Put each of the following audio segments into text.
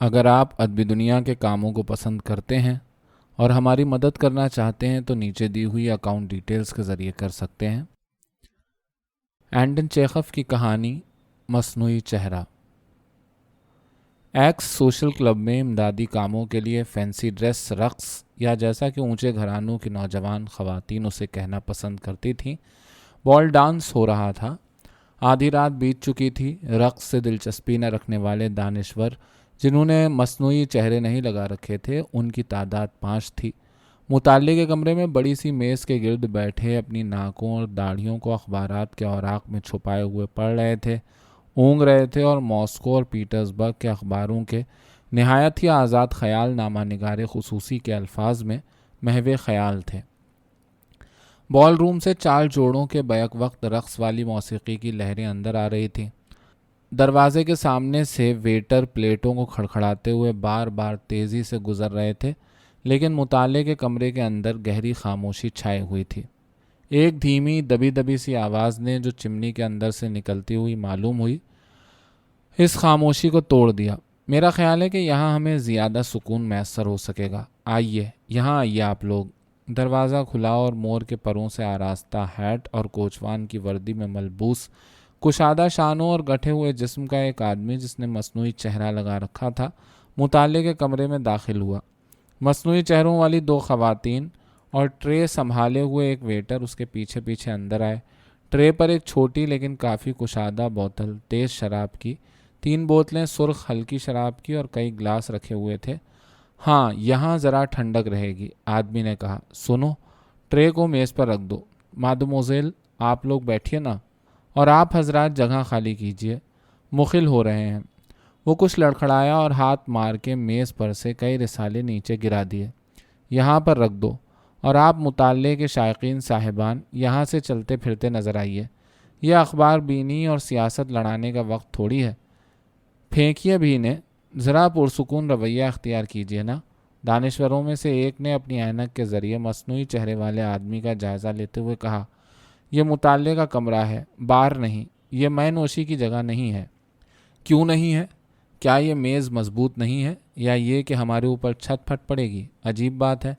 اگر آپ ادبی دنیا کے کاموں کو پسند کرتے ہیں اور ہماری مدد کرنا چاہتے ہیں تو نیچے دی ہوئی اکاؤنٹ ڈیٹیلز کے ذریعے کر سکتے ہیں۔ اینٹن چیخف کی کہانی مصنوعی چہرہ۔ ایکس سوشل کلب میں امدادی کاموں کے لیے فینسی ڈریس، رقص یا جیسا کہ اونچے گھرانوں کی نوجوان خواتین اسے کہنا پسند کرتی تھیں، بال ڈانس ہو رہا تھا۔ آدھی رات بیت چکی تھی۔ رقص سے دلچسپی نہ رکھنے والے دانشور جنہوں نے مصنوعی چہرے نہیں لگا رکھے تھے، ان کی تعداد 5 تھی۔ مطالعے کے کمرے میں بڑی سی میز کے گرد بیٹھے اپنی ناکوں اور داڑھیوں کو اخبارات کے اوراق میں چھپائے ہوئے پڑھ رہے تھے، اونگ رہے تھے اور ماسکو اور پیٹرزبرگ کے اخباروں کے نہایت ہی آزاد خیال نامہ نگار خصوصی کے الفاظ میں محو خیال تھے۔ بال روم سے 4 جوڑوں کے بیک وقت رقص والی موسیقی کی لہریں اندر آ رہی تھیں۔ دروازے کے سامنے سے ویٹر پلیٹوں کو کھڑکھڑاتے ہوئے بار بار تیزی سے گزر رہے تھے، لیکن مطالعے کے کمرے کے اندر گہری خاموشی چھائے ہوئی تھی۔ ایک دھیمی دبی دبی سی آواز نے جو چمنی کے اندر سے نکلتی ہوئی معلوم ہوئی، اس خاموشی کو توڑ دیا۔ میرا خیال ہے کہ یہاں ہمیں زیادہ سکون میسر ہو سکے گا۔ آئیے، یہاں آئیے آپ لوگ۔ دروازہ کھلا اور مور کے پروں سے آراستہ ہیٹ اور کوچوان کی وردی میں ملبوس کشادہ شانوں اور گٹھے ہوئے جسم کا ایک آدمی جس نے مصنوعی چہرہ لگا رکھا تھا، مطالعے کے کمرے میں داخل ہوا۔ مصنوعی چہروں والی 2 خواتین اور ٹرے سنبھالے ہوئے ایک ویٹر اس کے پیچھے پیچھے اندر آئے۔ ٹرے پر ایک چھوٹی لیکن کافی کشادہ بوتل تیز شراب کی، 3 بوتلیں سرخ ہلکی شراب کی اور کئی گلاس رکھے ہوئے تھے۔ ہاں، یہاں ذرا ٹھنڈک رہے گی، آدمی نے کہا۔ سنو، ٹرے کو میز پر رکھ دو۔ مادموزیل، آپ لوگ بیٹھیے نا، اور آپ حضرات جگہ خالی کیجیے، مخل ہو رہے ہیں۔ وہ کچھ لڑکھڑایا اور ہاتھ مار کے میز پر سے کئی رسالے نیچے گرا دیے۔ یہاں پر رکھ دو، اور آپ مطالعے کے شائقین صاحبان یہاں سے چلتے پھرتے نظر آئیے۔ یہ اخبار بینی اور سیاست لڑانے کا وقت تھوڑی ہے۔ پھینکیے بھی انہیں، ذرا پرسکون رویہ اختیار کیجیے نا۔ دانشوروں میں سے ایک نے اپنی اینک کے ذریعے مصنوعی چہرے والے آدمی کا جائزہ لیتے ہوئے کہا، یہ مطالعے کا کمرہ ہے، بار نہیں، یہ مے نوشی کی جگہ نہیں ہے۔ کیوں نہیں ہے؟ کیا یہ میز مضبوط نہیں ہے، یا یہ کہ ہمارے اوپر چھت پھٹ پڑے گی؟ عجیب بات ہے۔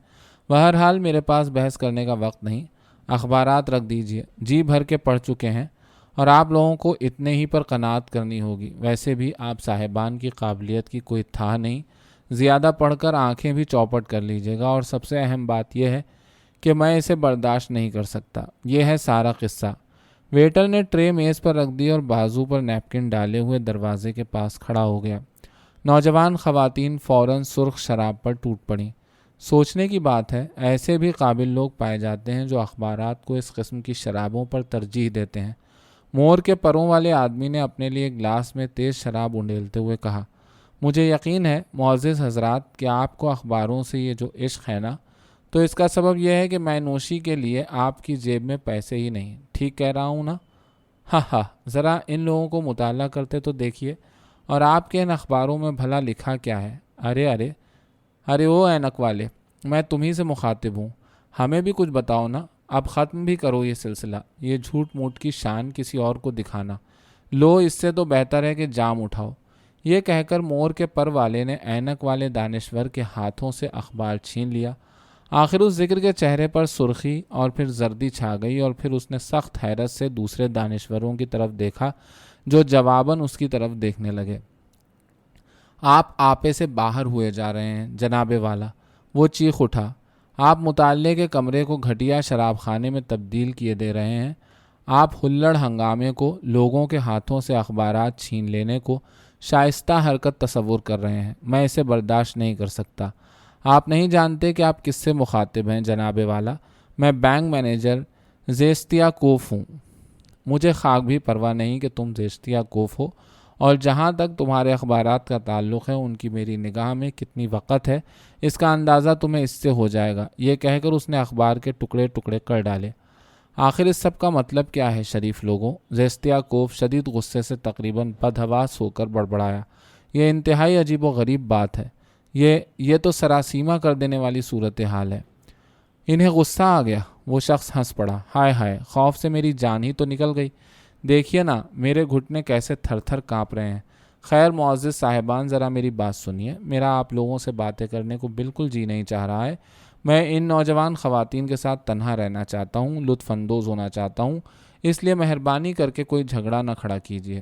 بہرحال میرے پاس بحث کرنے کا وقت نہیں، اخبارات رکھ دیجیے، جی بھر کے پڑھ چکے ہیں، اور آپ لوگوں کو اتنے ہی پر قناعت کرنی ہوگی۔ ویسے بھی آپ صاحبان کی قابلیت کی کوئی تھا نہیں، زیادہ پڑھ کر آنکھیں بھی چوپٹ کر لیجیے گا، اور سب سے اہم بات یہ ہے کہ میں اسے برداشت نہیں کر سکتا۔ یہ ہے سارا قصہ۔ ویٹر نے ٹرے میز پر رکھ دی اور بازو پر نیپکن ڈالے ہوئے دروازے کے پاس کھڑا ہو گیا۔ نوجوان خواتین فوراً سرخ شراب پر ٹوٹ پڑیں۔ سوچنے کی بات ہے، ایسے بھی قابل لوگ پائے جاتے ہیں جو اخبارات کو اس قسم کی شرابوں پر ترجیح دیتے ہیں۔ مور کے پروں والے آدمی نے اپنے لیے گلاس میں تیز شراب انڈیلتے ہوئے کہا، مجھے یقین ہے معزز حضرات کہ آپ کو اخباروں سے یہ جو عشق ہے نا، تو اس کا سبب یہ ہے کہ میں نوشی کے لیے آپ کی جیب میں پیسے ہی نہیں۔ ٹھیک کہہ رہا ہوں نا؟ ہاں ہاں، ذرا ان لوگوں کو مطالعہ کرتے تو دیکھیے، اور آپ کے ان اخباروں میں بھلا لکھا کیا ہے؟ ارے او اینک والے، میں تمہیں سے مخاطب ہوں، ہمیں بھی کچھ بتاؤ نا۔ اب ختم بھی کرو یہ سلسلہ، یہ جھوٹ موٹ کی شان کسی اور کو دکھانا۔ لو، اس سے تو بہتر ہے کہ جام اٹھاؤ۔ یہ کہہ کر مور کے پر والے نے اینک والے دانشور کے ہاتھوں سے اخبار چھین لیا۔ آخر اس ذکر کے چہرے پر سرخی اور پھر زردی چھا گئی، اور پھر اس نے سخت حیرت سے دوسرے دانشوروں کی طرف دیکھا جو جواباً اس کی طرف دیکھنے لگے۔ آپ آپے سے باہر ہوئے جا رہے ہیں جناب والا، وہ چیخ اٹھا۔ آپ مطالعے کے کمرے کو گھٹیا شراب خانے میں تبدیل کیے دے رہے ہیں۔ آپ ہلڑ ہنگامے کو، لوگوں کے ہاتھوں سے اخبارات چھین لینے کو شائستہ حرکت تصور کر رہے ہیں۔ میں اسے برداشت نہیں کر سکتا۔ آپ نہیں جانتے کہ آپ کس سے مخاطب ہیں جناب والا۔ میں بینک مینیجر زیستیا کوف ہوں۔ مجھے خاک بھی پرواہ نہیں کہ تم زیستیا کوف ہو، اور جہاں تک تمہارے اخبارات کا تعلق ہے ان کی میری نگاہ میں کتنی وقت ہے، اس کا اندازہ تمہیں اس سے ہو جائے گا۔ یہ کہہ کر اس نے اخبار کے ٹکڑے ٹکڑے کر ڈالے۔ آخر اس سب کا مطلب کیا ہے شریف لوگوں؟ زیستیا کوف شدید غصے سے تقریباً بدحواس ہو کر بڑبڑایا۔ یہ انتہائی عجیب و غریب بات ہے۔ یہ تو سراسیمہ کر دینے والی صورتحال ہے۔ انہیں غصہ آ گیا۔ وہ شخص ہنس پڑا۔ ہائے ہائے، خوف سے میری جان ہی تو نکل گئی۔ دیکھیے نا، میرے گھٹنے کیسے تھر تھر کانپ رہے ہیں۔ خیر معزز صاحبان، ذرا میری بات سنیے، میرا آپ لوگوں سے باتیں کرنے کو بالکل جی نہیں چاہ رہا ہے۔ میں ان نوجوان خواتین کے ساتھ تنہا رہنا چاہتا ہوں، لطف اندوز ہونا چاہتا ہوں، اس لیے مہربانی کر کے کوئی جھگڑا نہ کھڑا کیجیے،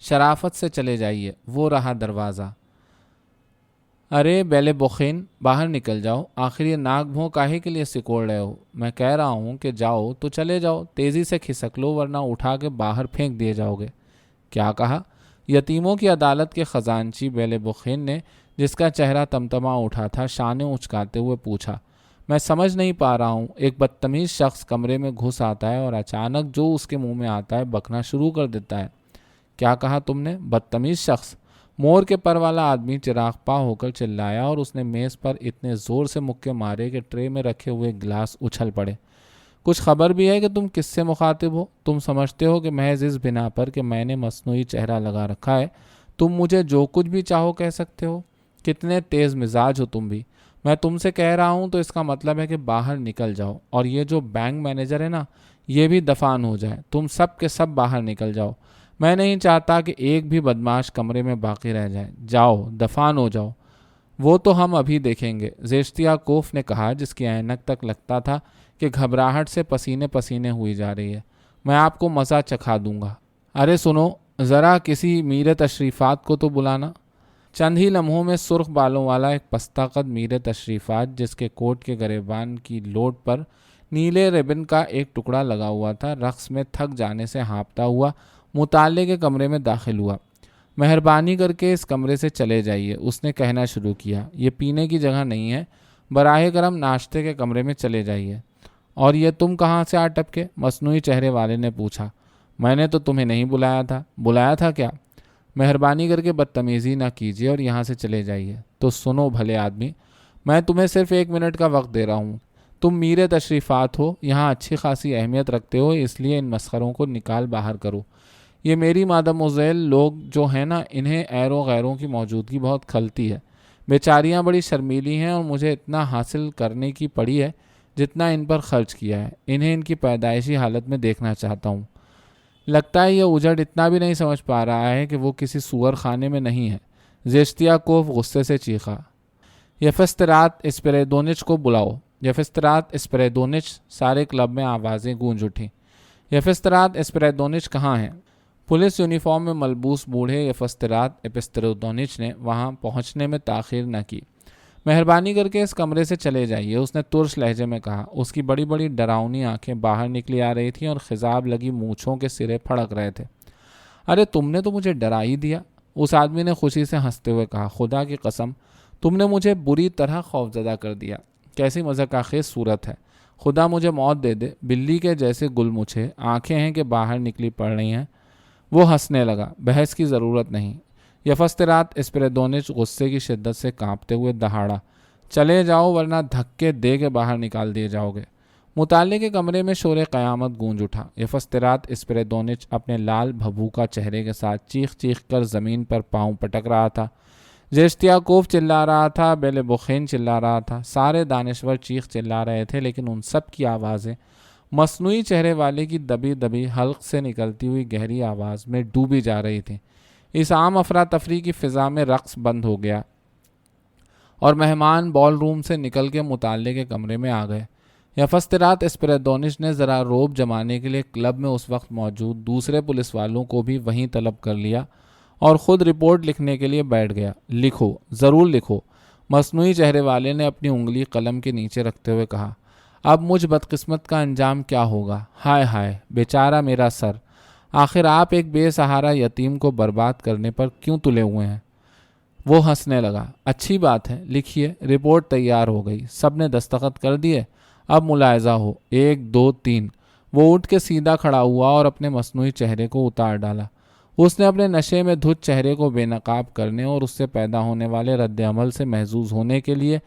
شرافت سے چلے جائیے۔ وہ رہا دروازہ۔ ارے بیلے بخین، باہر نکل جاؤ، آخر یہ ناک بھوں کاہے کے لیے سکوڑ رہے ہو؟ میں کہہ رہا ہوں کہ جاؤ تو چلے جاؤ، تیزی سے کھسک لو ورنہ اٹھا کے باہر پھینک دیے جاؤ گے۔ کیا کہا؟ یتیموں کی عدالت کے خزانچی بیلے بخین نے، جس کا چہرہ تمتما اٹھا تھا، شانے اچکاتے ہوئے پوچھا۔ میں سمجھ نہیں پا رہا ہوں۔ ایک بدتمیز شخص کمرے میں گھس آتا ہے اور اچانک جو اس کے منہ میں آتا ہے بکنا شروع کر دیتا ہے۔ کیا کہا تم نے؟ بدتمیز شخص؟ مور کے پر والا آدمی چراغ پا ہو کر چلایا اور اس نے میز پر اتنے زور سے مکے مارے کہ ٹرے میں رکھے ہوئے گلاس اچھل پڑے۔ کچھ خبر بھی ہے کہ تم کس سے مخاطب ہو؟ تم سمجھتے ہو کہ محض اس بنا پر کہ میں نے مصنوعی چہرہ لگا رکھا ہے تم مجھے جو کچھ بھی چاہو کہہ سکتے ہو؟ کتنے تیز مزاج ہو تم بھی۔ میں تم سے کہہ رہا ہوں تو اس کا مطلب ہے کہ باہر نکل جاؤ، اور یہ جو بینک مینیجر ہے نا، یہ بھی دفان ہو جائے۔ تم سب کے سب باہر نکل جاؤ۔ میں نہیں چاہتا کہ ایک بھی بدماش کمرے میں باقی رہ جائے۔ جاؤ، دفان ہو جاؤ۔ وہ تو ہم ابھی دیکھیں گے، زیشتیاکوف نے کہا، جس کی عینک تک لگتا تھا کہ گھبراہٹ سے پسینے پسینے ہوئی جا رہی ہے۔ میں آپ کو مزہ چکھا دوں گا۔ ارے سنو، ذرا کسی میر تشریفات کو تو بلانا۔ چند ہی لمحوں میں سرخ بالوں والا ایک پستہ قد میر تشریفات، جس کے کوٹ کے گریبان کی لوٹ پر نیلے ربن کا ایک ٹکڑا لگا ہوا تھا، رقص میں تھک جانے سے ہانپتا ہوا مطالعے کے کمرے میں داخل ہوا۔ مہربانی کر کے اس کمرے سے چلے جائیے، اس نے کہنا شروع کیا۔ یہ پینے کی جگہ نہیں ہے، براہ کرم ناشتے کے کمرے میں چلے جائیے۔ اور یہ تم کہاں سے آ ٹپکے؟ مصنوعی چہرے والے نے پوچھا۔ میں نے تو تمہیں نہیں بلایا تھا۔ بلایا تھا کیا؟ مہربانی کر کے بدتمیزی نہ کیجیے اور یہاں سے چلے جائیے۔ تو سنو بھلے آدمی، میں تمہیں صرف 1 منٹ کا وقت دے رہا ہوں۔ تم میر تشریفات ہو، یہاں اچھی خاصی اہمیت رکھتے ہو، اس لیے ان مسخروں کو نکال باہر کرو۔ یہ میری مادموزیل لوگ جو ہیں نا، انہیں ایروں غیروں کی موجودگی بہت کھلتی ہے۔ بیچاریاں بڑی شرمیلی ہیں اور مجھے اتنا حاصل کرنے کی پڑی ہے جتنا ان پر خرچ کیا ہے۔ انہیں ان کی پیدائشی حالت میں دیکھنا چاہتا ہوں۔ لگتا ہے یہ اجڑ اتنا بھی نہیں سمجھ پا رہا ہے کہ وہ کسی سور خانے میں نہیں ہے۔ زیشتیاکوف غصے سے چیخا۔ یفسترات اسپریدونچ کو بلاؤ۔ یفسترات اسپریدونچ، سارے کلب میں آوازیں گونج اٹھیں۔ یفسترات اسپریدونچ کہاں ہیں؟ پولیس یونیفارم میں ملبوس بوڑھے یفسترات اسپریدونچ نے وہاں پہنچنے میں تاخیر نہ کی۔ مہربانی کر کے اس کمرے سے چلے جائیے، اس نے ترش لہجے میں کہا۔ اس کی بڑی بڑی ڈراؤنی آنکھیں باہر نکلی آ رہی تھیں اور خضاب لگی مونچھوں کے سرے پھڑک رہے تھے۔ ارے تم نے تو مجھے ڈرا ہی دیا، اس آدمی نے خوشی سے ہنستے ہوئے کہا۔ خدا کی قسم، تم نے مجھے بری طرح خوفزدہ کر دیا۔ کیسی مذاق خیز صورت ہے۔ خدا مجھے موت دے دے، بلی کے جیسے گل مچھے آنکھیں ہیں کہ باہر نکلی پڑ رہی ہیں۔ وہ ہنسنے لگا۔ بحث کی ضرورت نہیں۔ یفسترات اسپریدونچ غصے کی شدت سے کانپتے ہوئے دہاڑا۔ چلے جاؤ ورنہ دھکے دے کے باہر نکال دیے جاؤ گے۔ مطالعے کے کمرے میں شور قیامت گونج اٹھا۔ یفسترات اسپریدونچ اپنے لال بھبوکا چہرے کے ساتھ چیخ چیخ کر زمین پر پاؤں پٹک رہا تھا۔ زیشتیاکوف چلا رہا تھا، بیلے بخین چلا رہا تھا، سارے دانشور چیخ چلا رہے تھے، لیکن ان سب کی آوازیں مصنوعی چہرے والے کی دبی دبی حلق سے نکلتی ہوئی گہری آواز میں ڈوبی جا رہی تھی۔ اس عام افراتفری کی فضا میں رقص بند ہو گیا اور مہمان بال روم سے نکل کے مطالعے کے کمرے میں آ گئے۔ یفسترات اسپریدونچ نے ذرا روب جمانے کے لیے کلب میں اس وقت موجود دوسرے پولیس والوں کو بھی وہیں طلب کر لیا اور خود رپورٹ لکھنے کے لیے بیٹھ گیا۔ لکھو، ضرور لکھو، مصنوعی چہرے والے نے اپنی انگلی قلم کے نیچے رکھتے ہوئے کہا۔ اب مجھ بدقسمت کا انجام کیا ہوگا؟ ہائے ہائے، بیچارہ میرا سر۔ آخر آپ ایک بے سہارا یتیم کو برباد کرنے پر کیوں تلے ہوئے ہیں؟ وہ ہنسنے لگا۔ اچھی بات ہے، لکھیے۔ رپورٹ تیار ہو گئی، سب نے دستخط کر دیے۔ اب ملاحظہ ہو، 1 2 3۔ وہ اٹھ کے سیدھا کھڑا ہوا اور اپنے مصنوعی چہرے کو اتار ڈالا۔ اس نے اپنے نشے میں دھت چہرے کو بے نقاب کرنے اور اس سے پیدا ہونے والے رد عمل سے محظوظ ہونے کے لیے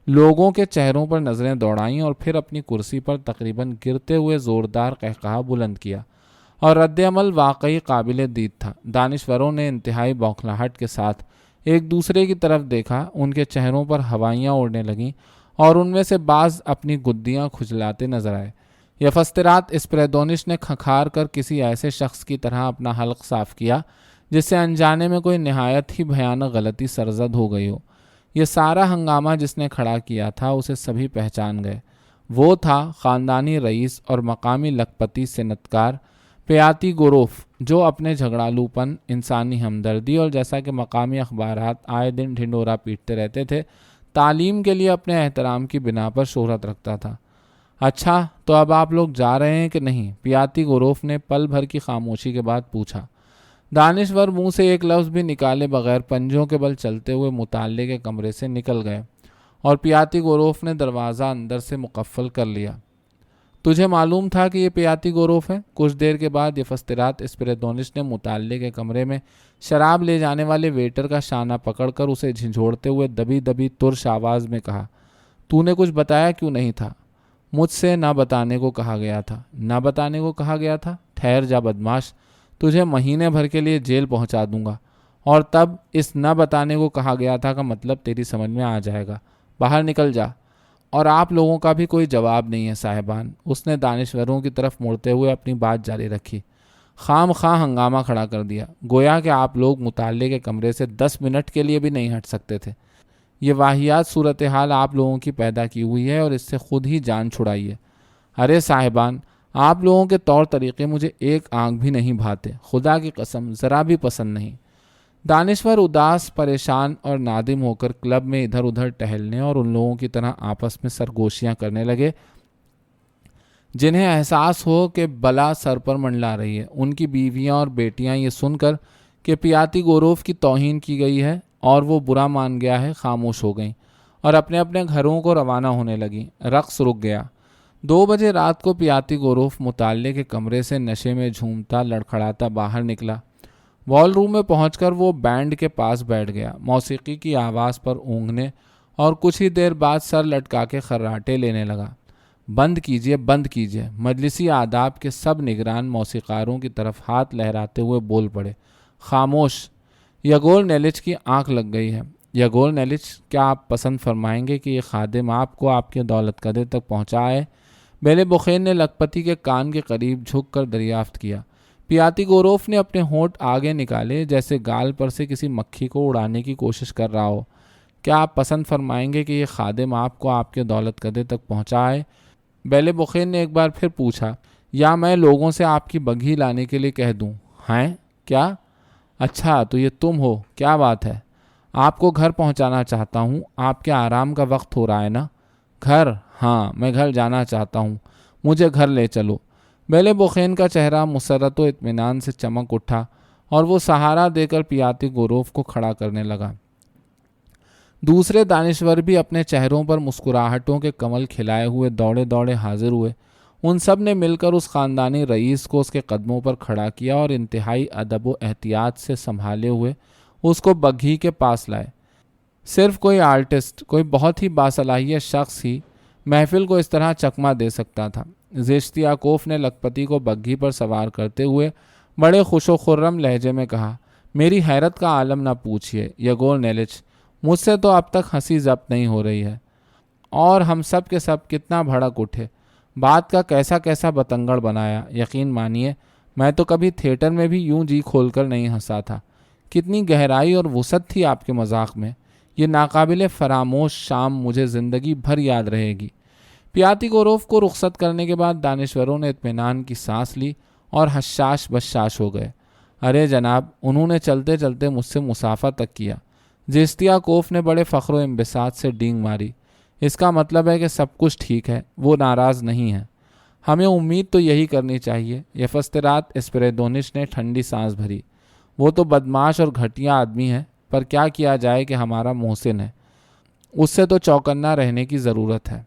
لوگوں کے چہروں پر نظریں دوڑائیں اور پھر اپنی کرسی پر تقریباً گرتے ہوئے زوردار قہقہا بلند کیا، اور رد عمل واقعی قابل دید تھا۔ دانشوروں نے انتہائی بوکھلاہٹ کے ساتھ ایک دوسرے کی طرف دیکھا، ان کے چہروں پر ہوائیاں اڑنے لگیں اور ان میں سے بعض اپنی گدیاں کھجلاتے نظر آئے۔ یفسترات اسپریدونچ نے کھنکھار کر کسی ایسے شخص کی طرح اپنا حلق صاف کیا جس سے انجانے میں کوئی نہایت ہی بھیانک غلطی سرزد ہو گئی ہو۔ یہ سارا ہنگامہ جس نے کھڑا کیا تھا اسے سبھی پہچان گئے۔ وہ تھا خاندانی رئیس اور مقامی لکھپتی صنعتکار پیاتی گوروف، جو اپنے جھگڑالو پن، انسانی ہمدردی اور جیسا کہ مقامی اخبارات آئے دن ڈھنڈورا پیٹتے رہتے تھے، تعلیم کے لیے اپنے احترام کی بنا پر شہرت رکھتا تھا۔ اچھا، تو اب آپ لوگ جا رہے ہیں کہ نہیں؟ پیاتی گوروف نے پل بھر کی خاموشی کے بعد پوچھا۔ دانشور منہ سے ایک لفظ بھی نکالے بغیر پنجوں کے بل چلتے ہوئے مطالعے کے کمرے سے نکل گئے اور پیاتی گوروف نے دروازہ اندر سے مقفل کر لیا۔ تجھے معلوم تھا کہ یہ پیاتی گوروف ہے؟ کچھ دیر کے بعد یفسترات اسپریدونش نے مطالعے کے کمرے میں شراب لے جانے والے ویٹر کا شانہ پکڑ کر اسے جھنجھوڑتے ہوئے دبی دبی ترش آواز میں کہا، تو نے کچھ بتایا کیوں نہیں تھا؟ مجھ سے نہ بتانے کو کہا گیا تھا۔ نہ بتانے کو کہا گیا تھا؟ ٹھہر جا بدماش، تجھے مہینے بھر کے لیے جیل پہنچا دوں گا، اور تب اس نہ بتانے کو کہا گیا تھا کا مطلب تیری سمجھ میں آ جائے گا۔ باہر نکل جا۔ اور آپ لوگوں کا بھی کوئی جواب نہیں ہے صاحبان، اس نے دانشوروں کی طرف مڑتے ہوئے اپنی بات جاری رکھی۔ خام خواہ ہنگامہ کھڑا کر دیا، گویا کہ آپ لوگ مطالعے کے کمرے سے 10 منٹ کے لیے بھی نہیں ہٹ سکتے تھے۔ یہ واہیات صورتحال آپ لوگوں کی پیدا کی ہوئی ہے اور اس سے خود ہی جان چھڑائیے۔ ارے صاحبان، آپ لوگوں کے طور طریقے مجھے ایک آنکھ بھی نہیں بھاتے، خدا کی قسم ذرا بھی پسند نہیں۔ دانشور اداس، پریشان اور نادم ہو کر کلب میں ادھر ادھر ٹہلنے اور ان لوگوں کی طرح آپس میں سرگوشیاں کرنے لگے جنہیں احساس ہو کہ بلا سر پر منڈلا رہی ہے۔ ان کی بیویاں اور بیٹیاں یہ سن کر کہ پیاتی گوروف کی توہین کی گئی ہے اور وہ برا مان گیا ہے، خاموش ہو گئیں اور اپنے اپنے گھروں کو روانہ ہونے لگیں۔ رقص رک گیا۔ 2 بجے رات کو پیاتی گوروف مطالعے کے کمرے سے نشے میں جھومتا لڑکھڑاتا باہر نکلا۔ وال روم میں پہنچ کر وہ بینڈ کے پاس بیٹھ گیا، موسیقی کی آواز پر اونگنے اور کچھ ہی دیر بعد سر لٹکا کے خراٹے لینے لگا۔ بند کیجئے، بند کیجئے، مجلسی آداب کے سب نگران موسیقاروں کی طرف ہاتھ لہراتے ہوئے بول پڑے۔ خاموش۔ یگور نیلچ کی آنکھ لگ گئی ہے۔ یگور نیلچ، کیا آپ پسند فرمائیں گے کہ یہ خادم آپ کو آپ کے دولت قدر تک پہنچائے؟ بیلے بخین نے لکھپتی کے کان کے قریب جھک کر دریافت کیا۔ پیاتی گوروف نے اپنے ہونٹ آگے نکالے جیسے گال پر سے کسی مکھی کو اڑانے کی کوشش کر رہا ہو۔ کیا آپ پسند فرمائیں گے کہ یہ خادم آپ کو آپ کے دولت قدر تک پہنچائے؟ بیلے بخین نے ایک بار پھر پوچھا، یا میں لوگوں سے آپ کی بگھی لانے کے لیے کہہ دوں؟ ہیں؟ کیا؟ اچھا، تو یہ تم ہو؟ کیا بات ہے؟ آپ کو گھر پہنچانا چاہتا ہوں۔ آپ کے آرام کا وقت ہو رہا ہے نا؟ گھر؟ ہاں، میں گھر جانا چاہتا ہوں، مجھے گھر لے چلو۔ بیلے بخین کا چہرہ مسرت و اطمینان سے چمک اٹھا اور وہ سہارا دے کر پیاتی گوروف کو کھڑا کرنے لگا۔ دوسرے دانشور بھی اپنے چہروں پر مسکراہٹوں کے کمل کھلائے ہوئے دوڑے دوڑے حاضر ہوئے۔ ان سب نے مل کر اس خاندانی رئیس کو اس کے قدموں پر کھڑا کیا اور انتہائی ادب و احتیاط سے سنبھالے ہوئے اس کو بگھی کے پاس لائے۔ صرف کوئی آرٹسٹ، کوئی بہت ہی باصلاحیت شخص ہی محفل کو اس طرح چکمہ دے سکتا تھا۔ زیشتیاکوف نے لکھپتی کو بگھی پر سوار کرتے ہوئے بڑے خوش و خرم لہجے میں کہا، میری حیرت کا عالم نہ پوچھئے یگور نیلچ، مجھ سے تو اب تک ہنسی ضبط نہیں ہو رہی ہے، اور ہم سب کے سب کتنا بھڑک اٹھے، بات کا کیسا کیسا بتنگڑ بنایا۔ یقین مانیے میں تو کبھی تھیٹر میں بھی یوں جی کھول کر نہیں ہنسا تھا۔ کتنی گہرائی اور وسعت تھی آپ کے مذاق میں۔ یہ ناقابل فراموش شام مجھے زندگی بھر یاد رہے گی۔ پیاتی گوروف کو رخصت کرنے کے بعد دانشوروں نے اطمینان کی سانس لی اور حشاش بشاش ہو گئے۔ ارے جناب، انہوں نے چلتے چلتے مجھ سے مسافہ تک کیا۔ زیشتیاکوف نے بڑے فخر و انبساط سے ڈینگ ماری۔ اس کا مطلب ہے کہ سب کچھ ٹھیک ہے، وہ ناراض نہیں ہے۔ ہمیں امید تو یہی کرنی چاہیے۔ یفسترات اسپریدونش نے ٹھنڈی سانس بھری۔ وہ تو بدماش اور گھٹیا آدمی ہے، پر کیا کیا جائے کہ ہمارا محسن ہے، اس سے تو چوکنا رہنے کی ضرورت ہے۔